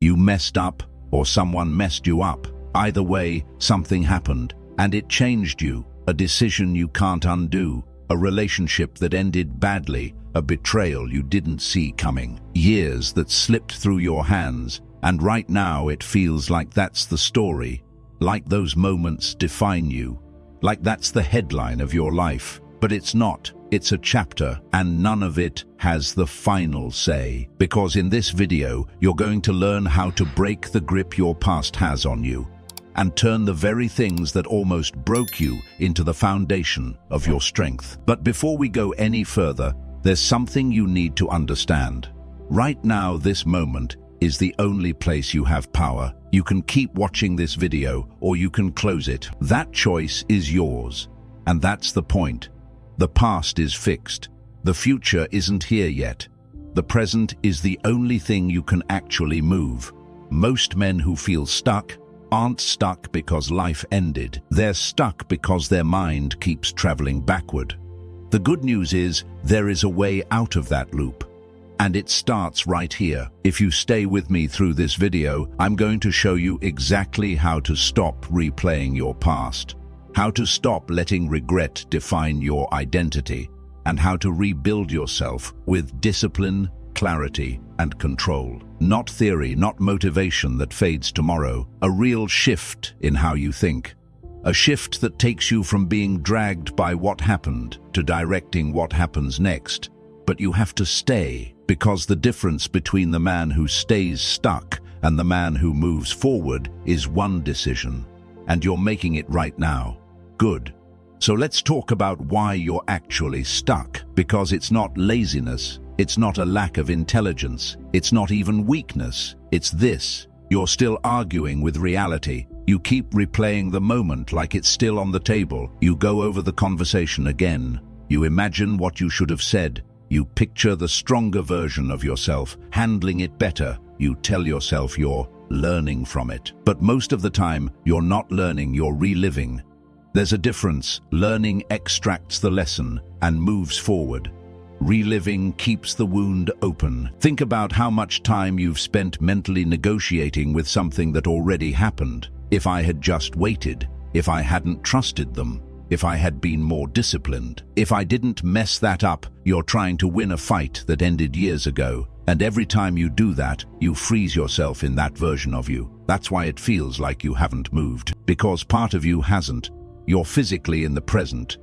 You messed up, or someone messed you up. Either way, something happened, and it changed you. A decision you can't undo, a relationship that ended badly, a betrayal you didn't see coming. Years that slipped through your hands, and right now it feels like that's the story. Like those moments define you. Like that's the headline of your life. But it's not. It's a chapter, and none of it has the final say. Because in this video, you're going to learn how to break the grip your past has on you, and turn the very things that almost broke you into the foundation of your strength. But before we go any further, there's something you need to understand. Right now, this moment is the only place you have power. You can keep watching this video, or you can close it. That choice is yours. And that's the point. The past is fixed. The future isn't here yet. The present is the only thing you can actually move. Most men who feel stuck aren't stuck because life ended. They're stuck because their mind keeps traveling backward. The good news is there is a way out of that loop. And it starts right here. If you stay with me through this video, I'm going to show you exactly how to stop replaying your past, how to stop letting regret define your identity, and how to rebuild yourself with discipline, clarity, and control. Not theory, not motivation that fades tomorrow. A real shift in how you think. A shift that takes you from being dragged by what happened to directing what happens next. But you have to stay, because the difference between the man who stays stuck and the man who moves forward is one decision. And you're making it right now. Good. So let's talk about why you're actually stuck. Because it's not laziness. It's not a lack of intelligence. It's not even weakness. It's this. You're still arguing with reality. You keep replaying the moment like it's still on the table. You go over the conversation again. You imagine what you should have said. You picture the stronger version of yourself, handling it better. You tell yourself you're learning from it. But most of the time, you're not learning, you're reliving. There's a difference. Learning extracts the lesson and moves forward. Reliving keeps the wound open. Think about how much time you've spent mentally negotiating with something that already happened. If I had just waited, if I hadn't trusted them, if I had been more disciplined, if I didn't mess that up. You're trying to win a fight that ended years ago. And every time you do that, you freeze yourself in that version of you. That's why it feels like you haven't moved. Because part of you hasn't. You're physically in the present.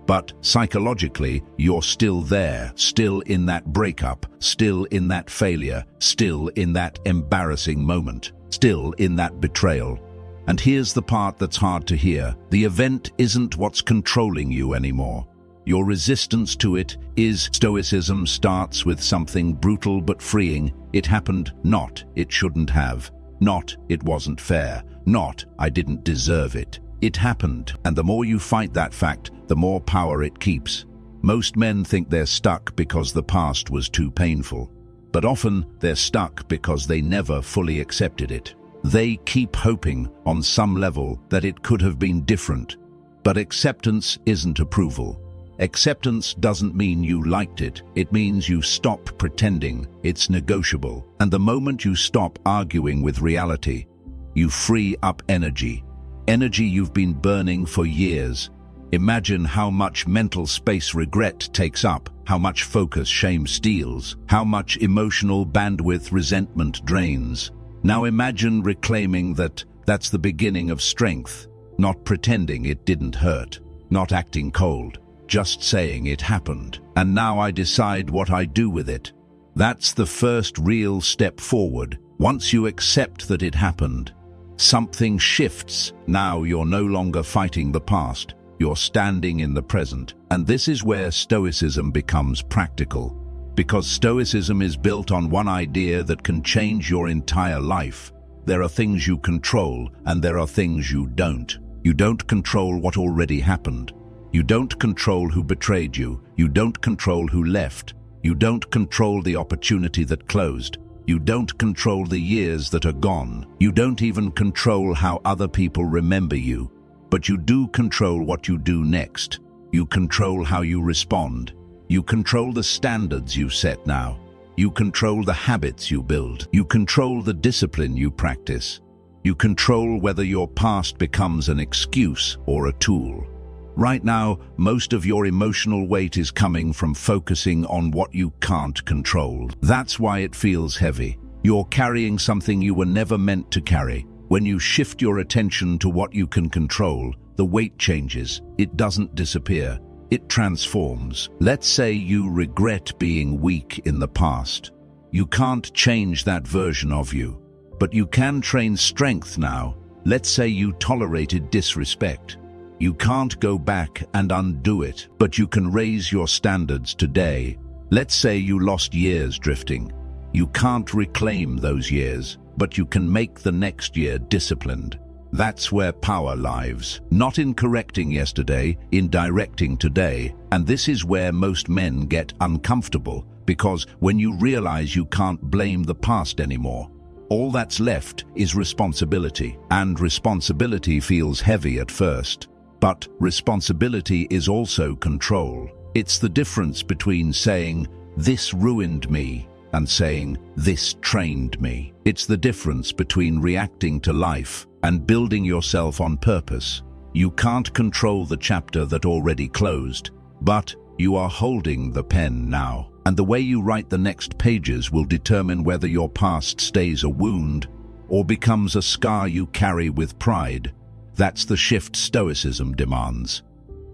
But psychologically, you're still there, still in that breakup, still in that failure, still in that embarrassing moment, still in that betrayal. And here's the part that's hard to hear. The event isn't what's controlling you anymore. Your resistance to it is. Stoicism starts with something brutal but freeing. It happened, not it shouldn't have. Not it wasn't fair. Not I didn't deserve it. It happened, and the more you fight that fact, the more power it keeps. Most men think they're stuck because the past was too painful. But often, they're stuck because they never fully accepted it. They keep hoping, on some level, that it could have been different. But acceptance isn't approval. Acceptance doesn't mean you liked it. It means you stop pretending. It's negotiable. And the moment you stop arguing with reality, you free up energy. Energy you've been burning for years. Imagine how much mental space regret takes up, how much focus shame steals, how much emotional bandwidth resentment drains. Now imagine reclaiming that. That's the beginning of strength. Not pretending it didn't hurt. Not acting cold. Just saying it happened. And now I decide what I do with it. That's the first real step forward. Once you accept that it happened, something shifts. Now you're no longer fighting the past. You're standing in the present. And this is where Stoicism becomes practical. Because Stoicism is built on one idea that can change your entire life. There are things you control, and there are things you don't. You don't control what already happened. You don't control who betrayed you. You don't control who left. You don't control the opportunity that closed. You don't control the years that are gone. You don't even control how other people remember you. But you do control what you do next. You control how you respond. You control the standards you set now. You control the habits you build. You control the discipline you practice. You control whether your past becomes an excuse or a tool. Right now, most of your emotional weight is coming from focusing on what you can't control. That's why it feels heavy. You're carrying something you were never meant to carry. When you shift your attention to what you can control, the weight changes. It doesn't disappear. It transforms. Let's say you regret being weak in the past. You can't change that version of you, but you can train strength now. Let's say you tolerated disrespect. You can't go back and undo it, but you can raise your standards today. Let's say you lost years drifting. You can't reclaim those years, but you can make the next year disciplined. That's where power lives. Not in correcting yesterday, in directing today. And this is where most men get uncomfortable, because when you realize you can't blame the past anymore, all that's left is responsibility. And responsibility feels heavy at first. But responsibility is also control. It's the difference between saying, "This ruined me," and saying, "This trained me." It's the difference between reacting to life and building yourself on purpose. You can't control the chapter that already closed, but you are holding the pen now. And the way you write the next pages will determine whether your past stays a wound or becomes a scar you carry with pride. That's the shift stoicism demands.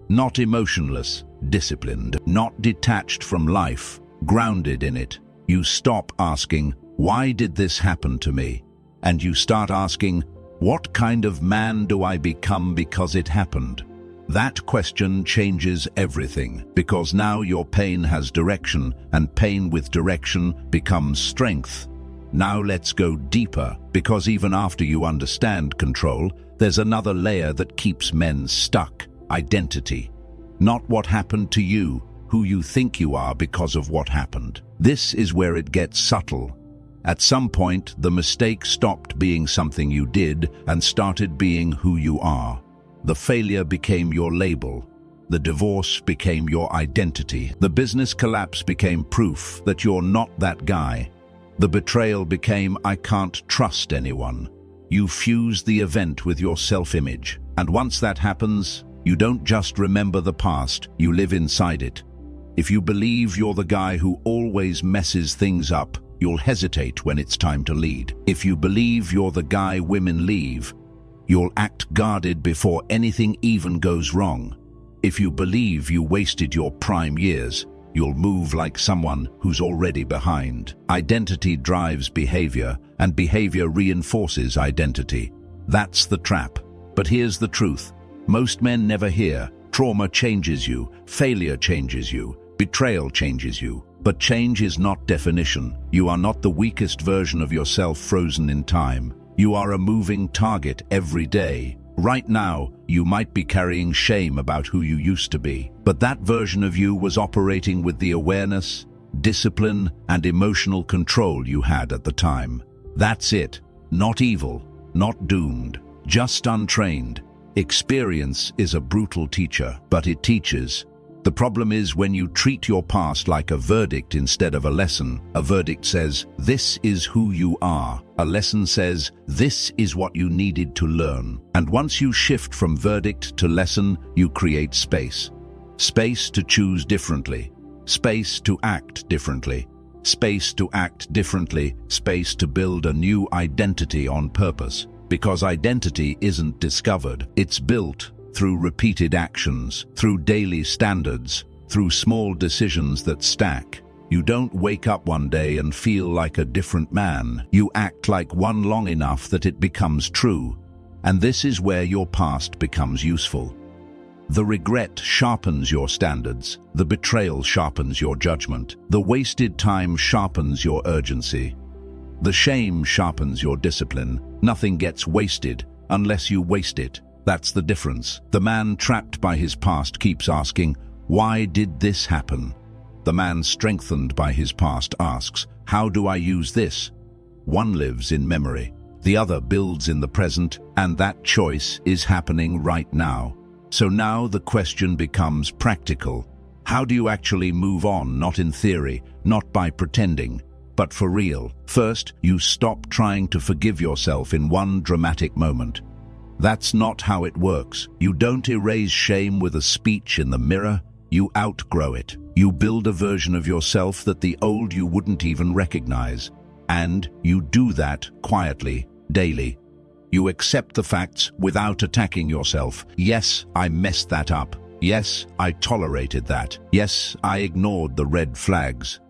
Not emotionless, disciplined, not detached from life, grounded in it. You stop asking, "Why did this happen to me?" And you start asking, "What kind of man do I become because it happened?" That question changes everything, because now your pain has direction, and pain with direction becomes strength. Now let's go deeper, because even after you understand control, there's another layer that keeps men stuck: identity. Not what happened to you, who you think you are because of what happened. This is where it gets subtle. At some point, the mistake stopped being something you did and started being who you are. The failure became your label. The divorce became your identity. The business collapse became proof that you're not that guy. The betrayal became, "I can't trust anyone." You fuse the event with your self-image. And once that happens, you don't just remember the past, you live inside it. If you believe you're the guy who always messes things up, you'll hesitate when it's time to lead. If you believe you're the guy women leave, you'll act guarded before anything even goes wrong. If you believe you wasted your prime years, you'll move like someone who's already behind. Identity drives behavior, and behavior reinforces identity. That's the trap. But here's the truth. Most men never hear. Trauma changes you, failure changes you, betrayal changes you. But change is not definition. You are not the weakest version of yourself frozen in time. You are a moving target every day. Right now, you might be carrying shame about who you used to be. But that version of you was operating with the awareness, discipline, and emotional control you had at the time. That's it. Not evil, not doomed, just untrained. Experience is a brutal teacher, but it teaches. The problem is when you treat your past like a verdict instead of a lesson. A verdict says, "This is who you are." A lesson says, "This is what you needed to learn." And once you shift from verdict to lesson, you create space. Space to choose differently. Space to act differently. Space to act differently. Space to build a new identity on purpose. Because identity isn't discovered, it's built through repeated actions, through daily standards, through small decisions that stack. You don't wake up one day and feel like a different man. You act like one long enough that it becomes true. And this is where your past becomes useful. The regret sharpens your standards. The betrayal sharpens your judgment. The wasted time sharpens your urgency. The shame sharpens your discipline. Nothing gets wasted unless you waste it. That's the difference. The man trapped by his past keeps asking, "Why did this happen?" The man strengthened by his past asks, "How do I use this?" One lives in memory, the other builds in the present, and that choice is happening right now. So now the question becomes practical. How do you actually move on, not in theory, not by pretending, but for real. First, you stop trying to forgive yourself in one dramatic moment. That's not how it works. You don't erase shame with a speech in the mirror. You outgrow it. You build a version of yourself that the old you wouldn't even recognize. And you do that quietly, daily. You accept the facts without attacking yourself. Yes, I messed that up. Yes, I tolerated that. Yes, I ignored the red flags.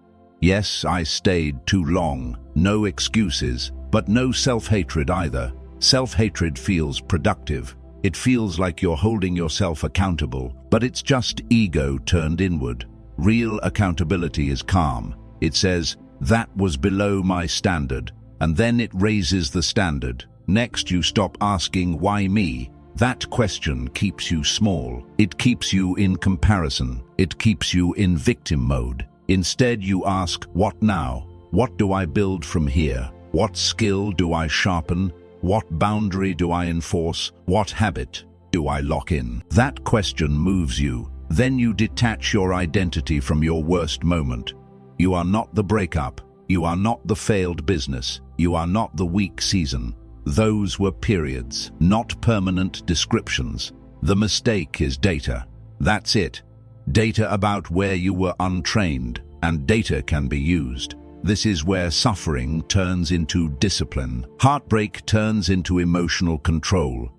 Yes, I stayed too long. No excuses, but no self-hatred either. Self-hatred feels productive. It feels like you're holding yourself accountable, but it's just ego turned inward. Real accountability is calm. It says, that was below my standard, and then it raises the standard. Next, you stop asking, why me? That question keeps you small. It keeps you in comparison. It keeps you in victim mode. Instead, you ask, what now? What do I build from here? What skill do I sharpen? What boundary do I enforce? What habit do I lock in? That question moves you. Then you detach your identity from your worst moment. You are not the breakup. You are not the failed business. You are not the weak season. Those were periods, not permanent descriptions. The mistake is data. That's it. Data about where you were untrained, and data can be used. This is where suffering turns into discipline. Heartbreak turns into emotional control.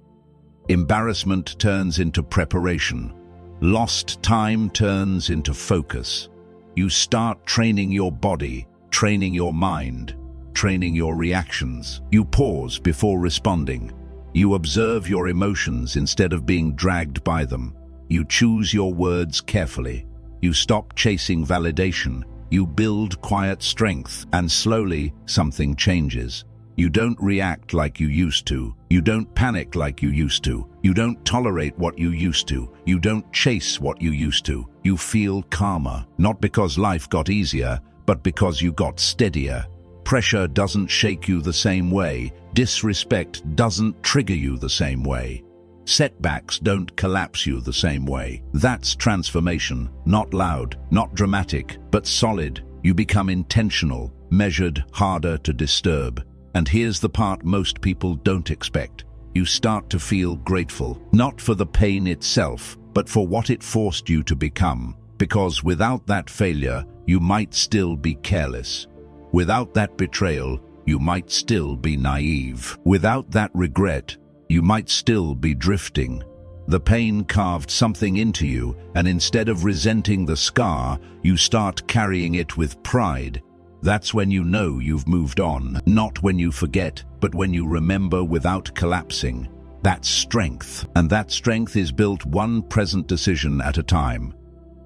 Embarrassment turns into preparation. Lost time turns into focus. You start training your body, training your mind, training your reactions. You pause before responding. You observe your emotions instead of being dragged by them. You choose your words carefully. You stop chasing validation. You build quiet strength, and slowly something changes. You don't react like you used to. You don't panic like you used to. You don't tolerate what you used to. You don't chase what you used to. You feel calmer, not because life got easier, but because you got steadier. Pressure doesn't shake you the same way. Disrespect doesn't trigger you the same way. Setbacks don't collapse you the same way. That's transformation, not loud, not dramatic, but solid. You become intentional, measured, harder to disturb. And here's the part most people don't expect. You start to feel grateful, not for the pain itself, but for what it forced you to become. Because without that failure, you might still be careless. Without that betrayal, you might still be naive. Without that regret, you might still be drifting. The pain carved something into you, and instead of resenting the scar, you start carrying it with pride. That's when you know you've moved on. Not when you forget, but when you remember without collapsing. That's strength, and that strength is built one present decision at a time.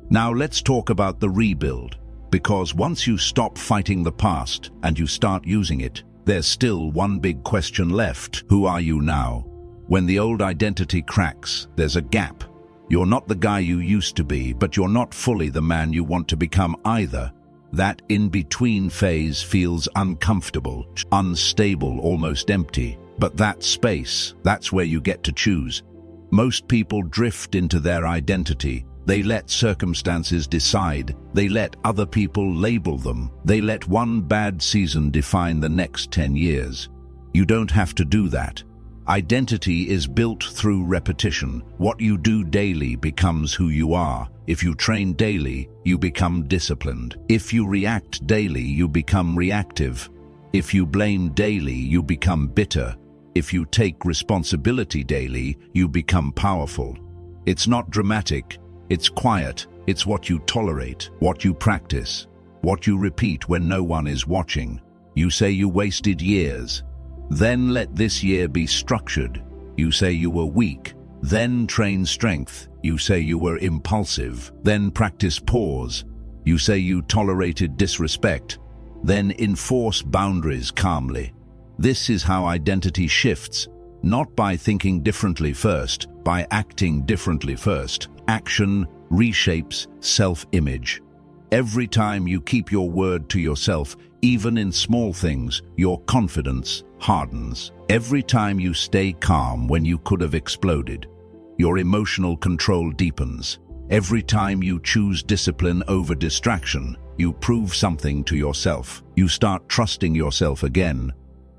Now let's talk about the rebuild, because once you stop fighting the past and you start using it, there's still one big question left. Who are you now? When the old identity cracks, there's a gap. You're not the guy you used to be, but you're not fully the man you want to become either. That in-between phase feels uncomfortable, unstable, almost empty. But that space, that's where you get to choose. Most people drift into their identity. They let circumstances decide. They let other people label them. They let one bad season define the next 10 years. You don't have to do that. Identity is built through repetition. What you do daily becomes who you are. If you train daily, you become disciplined. If you react daily, you become reactive. If you blame daily, you become bitter. If you take responsibility daily, you become powerful. It's not dramatic. It's quiet. It's what you tolerate, what you practice, what you repeat when no one is watching. You say you wasted years. Then let this year be structured. You say you were weak. Then train strength. You say you were impulsive. Then practice pause. You say you tolerated disrespect. Then enforce boundaries calmly. This is how identity shifts, not by thinking differently first, by acting differently first. Action reshapes self-image. Every time you keep your word to yourself, even in small things, your confidence hardens. Every time you stay calm when you could have exploded, your emotional control deepens. Every time you choose discipline over distraction, you prove something to yourself. You start trusting yourself again.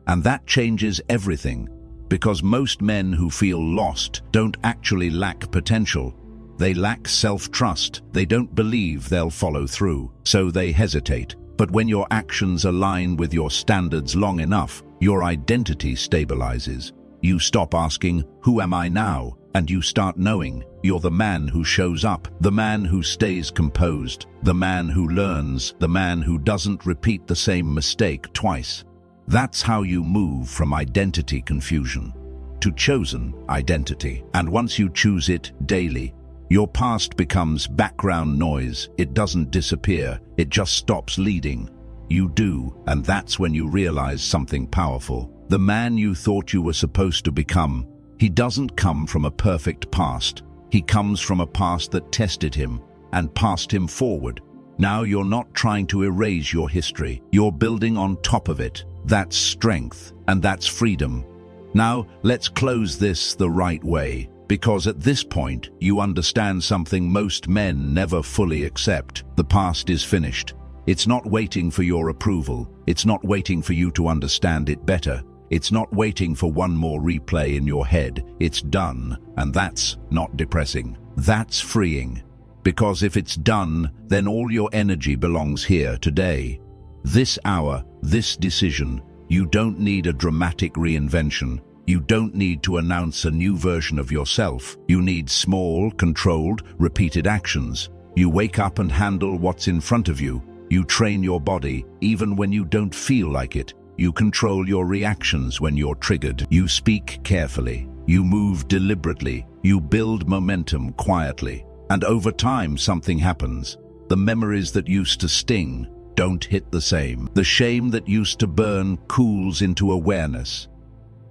And that changes everything, because most men who feel lost don't actually lack potential. They lack self-trust. They don't believe they'll follow through, so they hesitate. But when your actions align with your standards long enough, your identity stabilizes. You stop asking, "Who am I now?" and you start knowing you're the man who shows up, the man who stays composed, the man who learns, the man who doesn't repeat the same mistake twice. That's how you move from identity confusion to chosen identity. And once you choose it daily, your past becomes background noise. It doesn't disappear, it just stops leading. You do, and that's when you realize something powerful. The man you thought you were supposed to become, he doesn't come from a perfect past. He comes from a past that tested him and passed him forward. Now you're not trying to erase your history, you're building on top of it. That's strength, and that's freedom. Now, let's close this the right way, because at this point, you understand something most men never fully accept. The past is finished. It's not waiting for your approval. It's not waiting for you to understand it better. It's not waiting for one more replay in your head. It's done, and that's not depressing. That's freeing. Because if it's done, then all your energy belongs here today. This hour, this decision. You don't need a dramatic reinvention. You don't need to announce a new version of yourself. You need small, controlled, repeated actions. You wake up and handle what's in front of you. You train your body, even when you don't feel like it. You control your reactions when you're triggered. You speak carefully. You move deliberately. You build momentum quietly. And over time, something happens. The memories that used to sting don't hit the same. The shame that used to burn cools into awareness.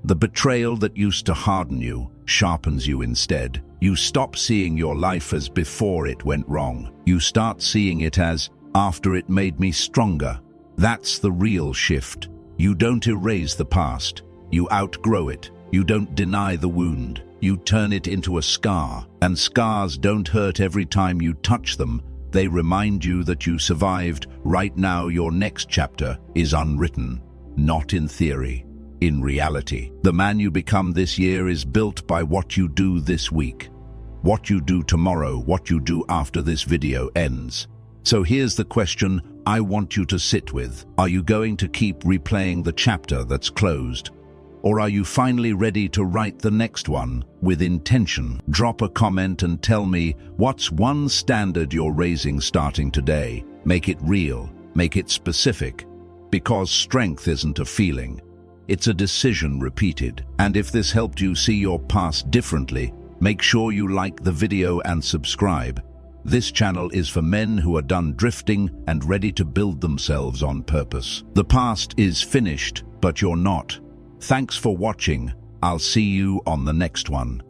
The betrayal that used to harden you sharpens you instead. You stop seeing your life as before it went wrong. You start seeing it as after it made me stronger. That's the real shift. You don't erase the past. You outgrow it. You don't deny the wound. You turn it into a scar. And scars don't hurt every time you touch them. They remind you that you survived. Right now, your next chapter is unwritten, not in theory, in reality. The man you become this year is built by what you do this week, what you do tomorrow, what you do after this video ends. So here's the question I want you to sit with. Are you going to keep replaying the chapter that's closed? Or are you finally ready to write the next one with intention? Drop a comment and tell me what's one standard you're raising starting today. Make it real, make it specific, because strength isn't a feeling. It's a decision repeated. And if this helped you see your past differently, make sure you like the video and subscribe. This channel is for men who are done drifting and ready to build themselves on purpose. The past is finished, but you're not. Thanks for watching. I'll see you on the next one.